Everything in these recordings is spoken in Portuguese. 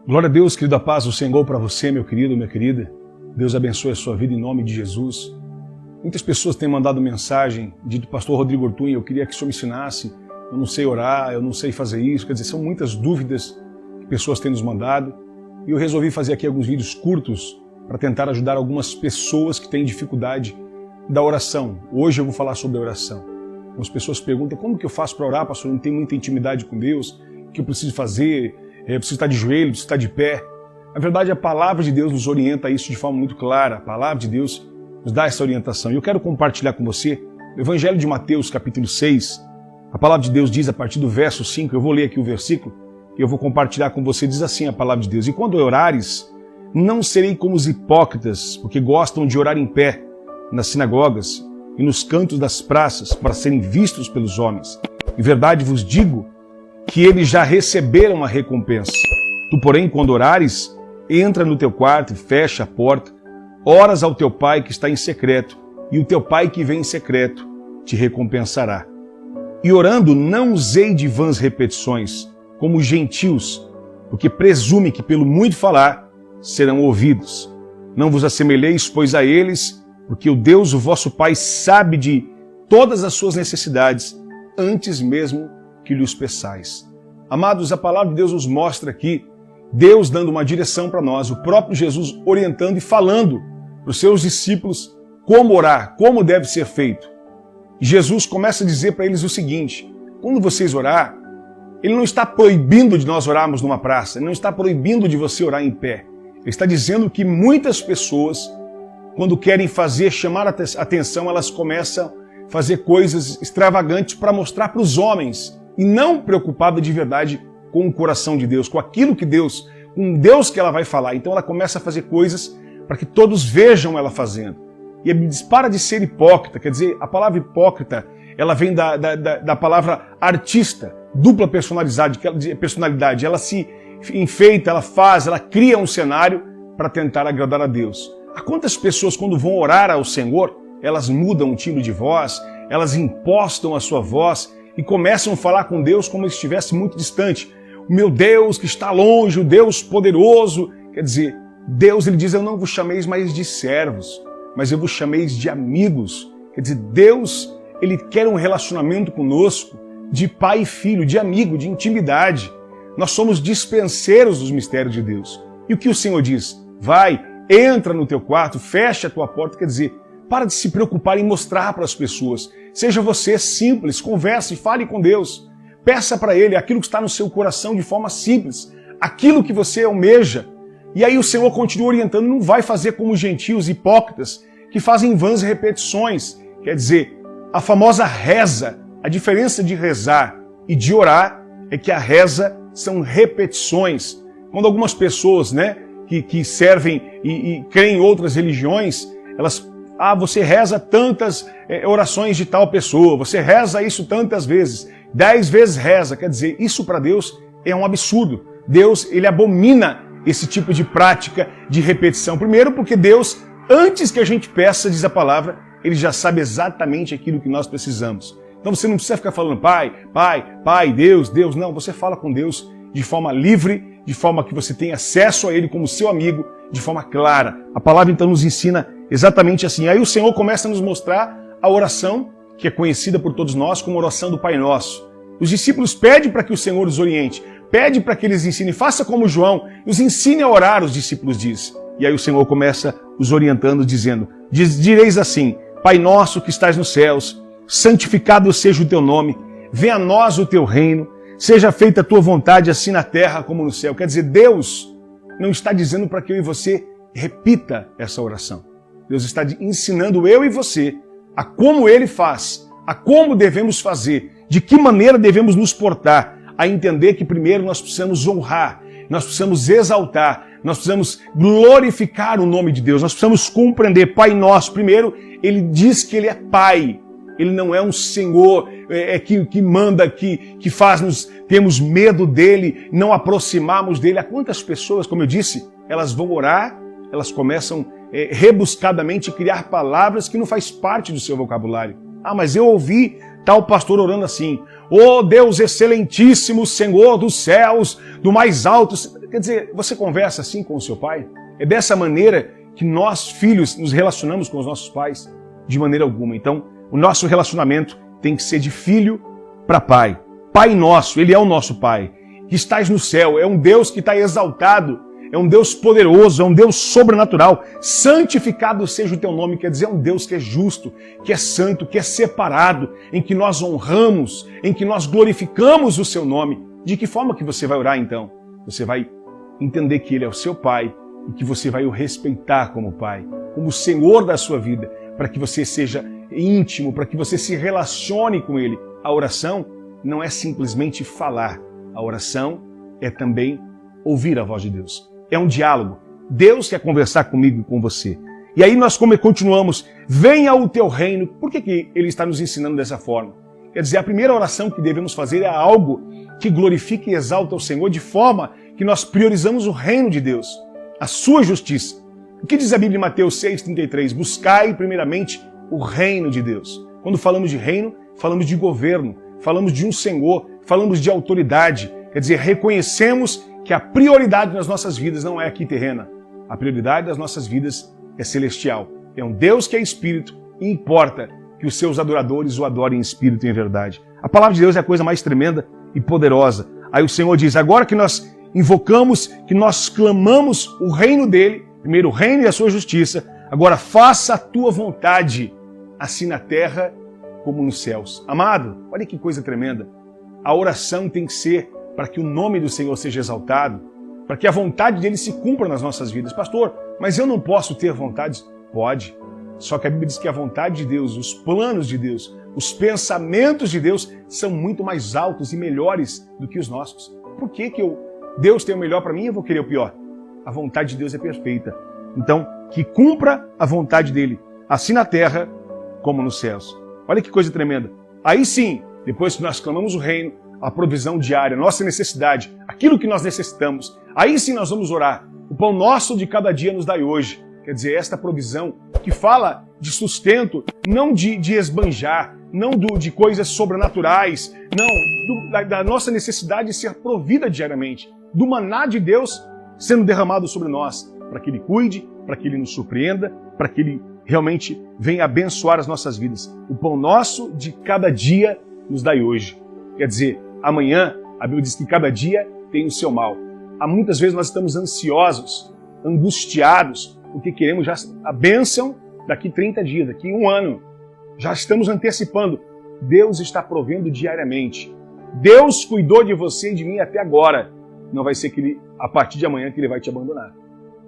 Glória a Deus, querido, a paz do Senhor para você, meu querido, minha querida. Deus abençoe a sua vida em nome de Jesus. Muitas pessoas têm mandado mensagem, dito, pastor Rodrigo Ortun, eu queria que o senhor me ensinasse, eu não sei orar, eu não sei fazer isso. Quer dizer, são muitas dúvidas que pessoas têm nos mandado. E eu resolvi fazer aqui alguns vídeos curtos para tentar ajudar algumas pessoas que têm dificuldade da oração. Hoje eu vou falar sobre a oração. Algumas pessoas perguntam, como que eu faço para orar, pastor? Eu não tenho muita intimidade com Deus, o que eu preciso fazer? Eu preciso estar de joelho, preciso estar de pé. Na verdade, a palavra de Deus nos orienta a isso de forma muito clara. A palavra de Deus nos dá essa orientação. E eu quero compartilhar com você o Evangelho de Mateus, capítulo 6. A palavra de Deus diz, a partir do verso 5, eu vou ler aqui o versículo, e eu vou compartilhar com você, diz assim a palavra de Deus: e quando orares, não serei como os hipócritas, porque gostam de orar em pé, nas sinagogas e nos cantos das praças, para serem vistos pelos homens. Em verdade vos digo que eles já receberam a recompensa. Tu, porém, quando orares, entra no teu quarto e fecha a porta, oras ao teu pai que está em secreto, e o teu pai que vem em secreto te recompensará. E orando, não usei de vãs repetições, como os gentios, porque presume que pelo muito falar serão ouvidos. Não vos assemelheis, pois, a eles, porque o Deus, o vosso Pai, sabe de todas as suas necessidades, antes mesmo que lhes peçais. Amados, a palavra de Deus nos mostra aqui Deus dando uma direção para nós, o próprio Jesus orientando e falando para os seus discípulos como orar, como deve ser feito. E Jesus começa a dizer para eles o seguinte: quando vocês orar, Ele não está proibindo de nós orarmos numa praça, Ele não está proibindo de você orar em pé. Ele está dizendo que muitas pessoas, quando querem chamar a atenção, elas começam a fazer coisas extravagantes para mostrar para os homens, e não preocupada de verdade com o coração de Deus, com aquilo que Deus, com Deus que ela vai falar. Então ela começa a fazer coisas para que todos vejam ela fazendo. E ele diz, para de ser hipócrita. Quer dizer, a palavra hipócrita, ela vem da palavra artista, dupla personalidade. Ela se enfeita, ela faz, ela cria um cenário para tentar agradar a Deus. Há quantas pessoas, quando vão orar ao Senhor, elas mudam o timbre de voz, elas impostam a sua voz e começam a falar com Deus como se estivesse muito distante. O meu Deus que está longe, o Deus poderoso. Quer dizer, Deus, ele diz, eu não vos chameis mais de servos, mas eu vos chameis de amigos. Quer dizer, Deus, ele quer um relacionamento conosco de pai e filho, de amigo, de intimidade. Nós somos dispenseiros dos mistérios de Deus. E o que o Senhor diz? Vai, entra no teu quarto, fecha a tua porta. Quer dizer, para de se preocupar em mostrar para as pessoas. Seja você simples, converse, fale com Deus. Peça para Ele aquilo que está no seu coração de forma simples, aquilo que você almeja. E aí o Senhor continua orientando, não vai fazer como os gentios hipócritas que fazem vãs repetições. Quer dizer, a famosa reza, a diferença de rezar e de orar é que a reza são repetições. Quando algumas pessoas, que servem e creem em outras religiões, elas você reza tantas orações de tal pessoa, você reza isso tantas vezes, 10 vezes reza. Quer dizer, isso para Deus é um absurdo. Deus, ele abomina esse tipo de prática de repetição. Primeiro porque Deus, antes que a gente peça, diz a palavra, ele já sabe exatamente aquilo que nós precisamos. Então você não precisa ficar falando Pai, Deus. Não, você fala com Deus de forma livre, de forma que você tem acesso a Ele como seu amigo, de forma clara. A palavra então nos ensina exatamente assim. Aí o Senhor começa a nos mostrar a oração, que é conhecida por todos nós como oração do Pai Nosso. Os discípulos pedem para que o Senhor os oriente, pede para que eles ensinem, faça como João, os ensine a orar, os discípulos dizem. E aí o Senhor começa os orientando, dizendo, direis assim, Pai Nosso que estás nos céus, santificado seja o teu nome, venha a nós o teu reino, seja feita a tua vontade assim na terra como no céu. Quer dizer, Deus não está dizendo para que eu e você repita essa oração. Deus está ensinando eu e você a como Ele faz, a como devemos fazer, de que maneira devemos nos portar, a entender que primeiro nós precisamos honrar, nós precisamos exaltar, nós precisamos glorificar o nome de Deus, nós precisamos compreender. Pai Nosso, primeiro, Ele diz que Ele é Pai, Ele não é um Senhor que manda, que faz-nos termos medo dEle, não aproximarmos dEle. Há quantas pessoas, como eu disse, elas vão orar, elas começam rebuscadamente criar palavras que não faz parte do seu vocabulário. Mas eu ouvi Tá o pastor orando assim: "Ó Deus excelentíssimo, Senhor dos céus, do mais alto." Quer dizer, você conversa assim com o seu pai? É dessa maneira que nós, filhos, nos relacionamos com os nossos pais? De maneira alguma. Então, o nosso relacionamento tem que ser de filho para pai. Pai nosso, Ele é o nosso Pai, que estás no céu. É um Deus que está exaltado, é um Deus poderoso, é um Deus sobrenatural. Santificado seja o teu nome, quer dizer, é um Deus que é justo, que é santo, que é separado, em que nós honramos, em que nós glorificamos o seu nome. De que forma que você vai orar então? Você vai entender que Ele é o seu Pai e que você vai o respeitar como Pai, como o Senhor da sua vida, para que você seja íntimo, para que você se relacione com Ele. A oração não é simplesmente falar. A oração é também ouvir a voz de Deus. É um diálogo. Deus quer conversar comigo e com você. E aí nós continuamos: venha o teu reino. Por que Ele está nos ensinando dessa forma? Quer dizer, a primeira oração que devemos fazer é algo que glorifique e exalta o Senhor, de forma que nós priorizamos o reino de Deus, a sua justiça. O que diz a Bíblia em Mateus 6,33? Buscai primeiramente o reino de Deus. Quando falamos de reino, falamos de governo, falamos de um Senhor, falamos de autoridade. Quer dizer, reconhecemos que a prioridade nas nossas vidas não é aqui terrena. A prioridade das nossas vidas é celestial. É um Deus que é espírito e importa que os seus adoradores o adorem em espírito e em verdade. A palavra de Deus é a coisa mais tremenda e poderosa. Aí o Senhor diz: agora que nós invocamos, que nós clamamos o reino dele, primeiro o reino e a sua justiça, agora faça a tua vontade, assim na terra como nos céus. Amado, olha que coisa tremenda. A oração tem que ser para que o nome do Senhor seja exaltado, para que a vontade dele se cumpra nas nossas vidas. Pastor, mas eu não posso ter vontades? Pode. Só que a Bíblia diz que a vontade de Deus, os planos de Deus, os pensamentos de Deus são muito mais altos e melhores do que os nossos. Por que Deus tem o melhor para mim e eu vou querer o pior? A vontade de Deus é perfeita. Então, que cumpra a vontade dele, assim na terra como nos céus. Olha que coisa tremenda. Aí sim, depois que nós clamamos o reino, a provisão diária, a nossa necessidade, aquilo que nós necessitamos, aí sim nós vamos orar. O pão nosso de cada dia nos dai hoje. Quer dizer, esta provisão que fala de sustento, não de esbanjar, não de coisas sobrenaturais, não, da nossa necessidade de ser provida diariamente, do maná de Deus sendo derramado sobre nós, para que Ele cuide, para que Ele nos surpreenda, para que Ele realmente venha abençoar as nossas vidas. O pão nosso de cada dia nos dai hoje. Quer dizer, amanhã, a Bíblia diz que cada dia tem o seu mal. Há muitas vezes nós estamos ansiosos, angustiados, porque queremos já a bênção daqui 30 dias, daqui 1 ano. Já estamos antecipando. Deus está provendo diariamente. Deus cuidou de você e de mim até agora. Não vai ser que Ele, a partir de amanhã, que Ele vai te abandonar.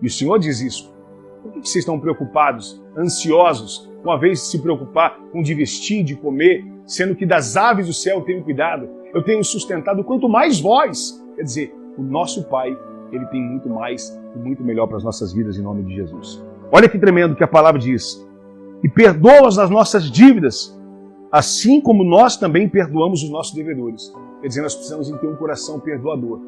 E o Senhor diz isso. Por que vocês estão preocupados, ansiosos, uma vez de se preocupar com de vestir, de comer, sendo que das aves do céu eu tenho cuidado, eu tenho sustentado, quanto mais vós. Quer dizer, o nosso Pai, Ele tem muito mais e muito melhor para as nossas vidas em nome de Jesus. Olha que tremendo que a palavra diz. E perdoa-as as nossas dívidas, assim como nós também perdoamos os nossos devedores. Quer dizer, nós precisamos ter um coração perdoador.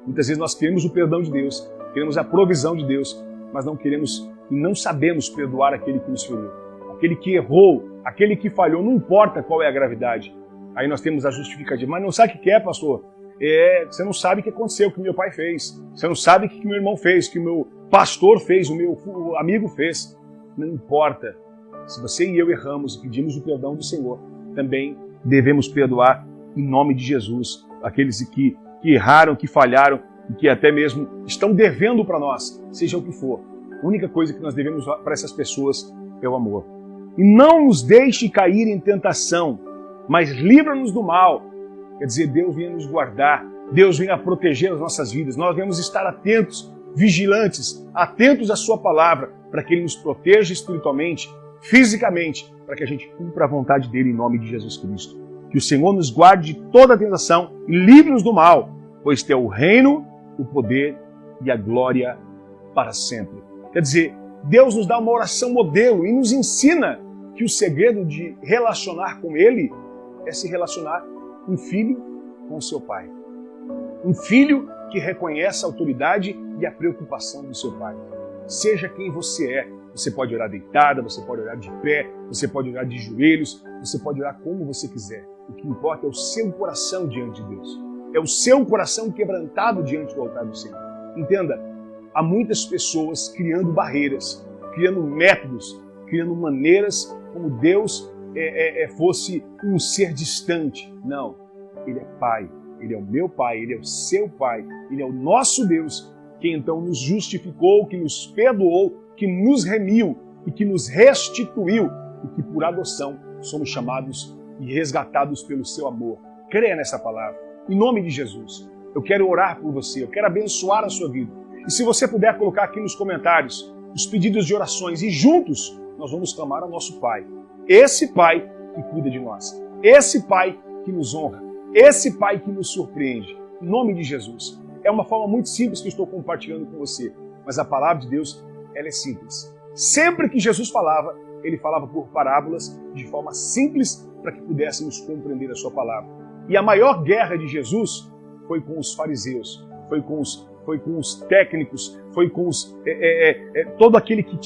Muitas vezes nós queremos o perdão de Deus, queremos a provisão de Deus, mas não queremos e não sabemos perdoar aquele que nos feriu, aquele que errou, aquele que falhou, não importa qual é a gravidade. Aí nós temos a justificativa. Mas não sabe o que é, pastor? Você não sabe o que aconteceu, o que meu pai fez. Você não sabe o que meu irmão fez, o que o meu pastor fez, o meu amigo fez. Não importa. Se você e eu erramos e pedimos o perdão do Senhor, também devemos perdoar em nome de Jesus aqueles que erraram, que falharam e que até mesmo estão devendo para nós, seja o que for. A única coisa que nós devemos para essas pessoas é o amor. E não nos deixe cair em tentação, mas livra-nos do mal. Quer dizer, Deus venha nos guardar, Deus venha proteger as nossas vidas. Nós devemos estar atentos, vigilantes, atentos à sua palavra, para que Ele nos proteja espiritualmente, fisicamente, para que a gente cumpra a vontade dEle em nome de Jesus Cristo. Que o Senhor nos guarde de toda a tentação e livre-nos do mal, pois Teu é o reino, o poder e a glória para sempre. Quer dizer, Deus nos dá uma oração modelo e nos ensina que o segredo de relacionar com Ele é se relacionar um filho com seu pai. Um filho que reconhece a autoridade e a preocupação do seu pai. Seja quem você é, Você pode orar deitada, você pode orar de pé, você pode orar de joelhos, você pode orar como você quiser. O que importa é o seu coração diante de Deus. É o seu coração quebrantado diante do altar do Senhor. Entenda, há muitas pessoas criando barreiras, criando métodos, criando maneiras como Deus fosse um ser distante. Não, Ele é Pai, Ele é o meu Pai, Ele é o seu Pai, Ele é o nosso Deus, que então nos justificou, que nos perdoou, que nos remiu e que nos restituiu e que por adoção somos chamados e resgatados pelo seu amor. Creia nessa palavra. Em nome de Jesus, eu quero orar por você, eu quero abençoar a sua vida. E se você puder colocar aqui nos comentários os pedidos de orações e juntos nós vamos clamar ao nosso Pai. Esse Pai que cuida de nós, esse Pai que nos honra, esse Pai que nos surpreende. Em nome de Jesus. É uma forma muito simples que eu estou compartilhando com você, mas a palavra de Deus, ela é simples. Sempre que Jesus falava, Ele falava por parábolas, de forma simples, para que pudéssemos compreender a sua palavra. E a maior guerra de Jesus foi com os fariseus, foi com os técnicos, foi com todo aquele que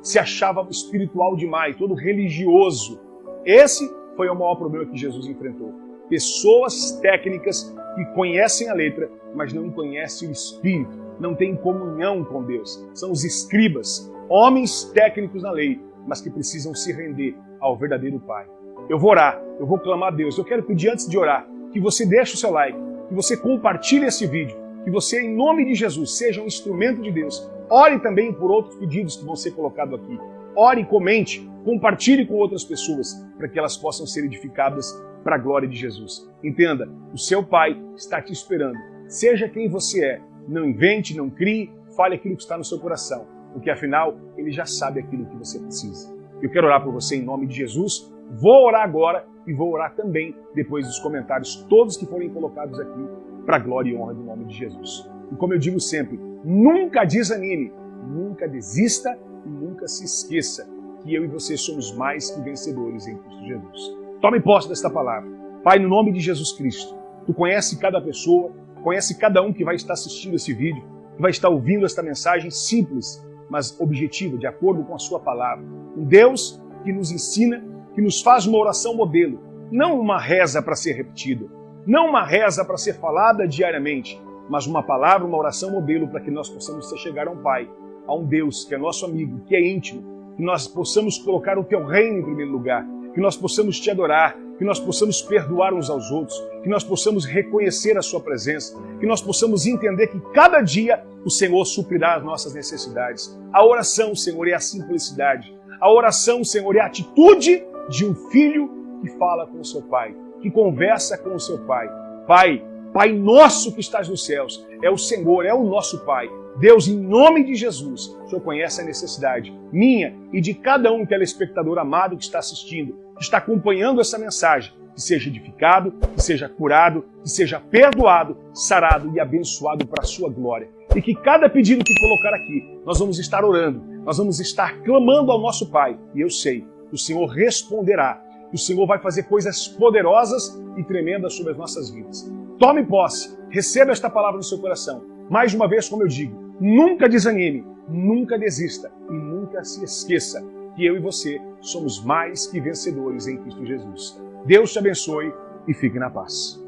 se achava espiritual demais, todo religioso. Esse foi o maior problema que Jesus enfrentou. Pessoas técnicas que conhecem a letra, mas não conhecem o Espírito, não têm comunhão com Deus. São os escribas, homens técnicos na lei, mas que precisam se render ao verdadeiro Pai. Eu vou orar, eu vou clamar a Deus. Eu quero pedir antes de orar que você deixe o seu like, que você compartilhe esse vídeo, que você, em nome de Jesus, seja um instrumento de Deus. Ore também por outros pedidos que vão ser colocados aqui. Ore, comente, compartilhe com outras pessoas, para que elas possam ser edificadas para a glória de Jesus. Entenda, o seu Pai está te esperando. Seja quem você é, não invente, não crie, fale aquilo que está no seu coração, porque afinal, Ele já sabe aquilo que você precisa. Eu quero orar por você em nome de Jesus. Vou orar agora e vou orar também depois dos comentários, todos que forem colocados aqui, para a glória e honra do nome de Jesus. E como eu digo sempre, nunca desanime, nunca desista e nunca se esqueça que eu e você somos mais que vencedores em Cristo Jesus. Tome posse desta palavra. Pai, no nome de Jesus Cristo, Tu conhece cada pessoa, conhece cada um que vai estar assistindo esse vídeo, que vai estar ouvindo esta mensagem simples, mas objetiva, de acordo com a Sua palavra. Um Deus que nos ensina, que nos faz uma oração modelo, não uma reza para ser repetida, não uma reza para ser falada diariamente, mas uma palavra, uma oração modelo para que nós possamos chegar a um Pai, a um Deus que é nosso amigo, que é íntimo, que nós possamos colocar o Teu reino em primeiro lugar, que nós possamos Te adorar, que nós possamos perdoar uns aos outros, que nós possamos reconhecer a Sua presença, que nós possamos entender que cada dia o Senhor suprirá as nossas necessidades. A oração, Senhor, é a simplicidade. A oração, Senhor, é a atitude de um filho que fala com o seu pai, que conversa com o seu pai. Pai, Pai nosso que estás nos céus, é o Senhor, é o nosso Pai. Deus, em nome de Jesus, o Senhor conhece a necessidade minha e de cada um telespectador amado que está assistindo, que está acompanhando essa mensagem, que seja edificado, que seja curado, que seja perdoado, sarado e abençoado para a sua glória. E que cada pedido que colocar aqui, nós vamos estar orando, nós vamos estar clamando ao nosso Pai. E eu sei que o Senhor responderá, que o Senhor vai fazer coisas poderosas e tremendas sobre as nossas vidas. Tome posse, receba esta palavra no seu coração. Mais uma vez, como eu digo, nunca desanime, nunca desista e nunca se esqueça que eu e você somos mais que vencedores em Cristo Jesus. Deus te abençoe e fique na paz.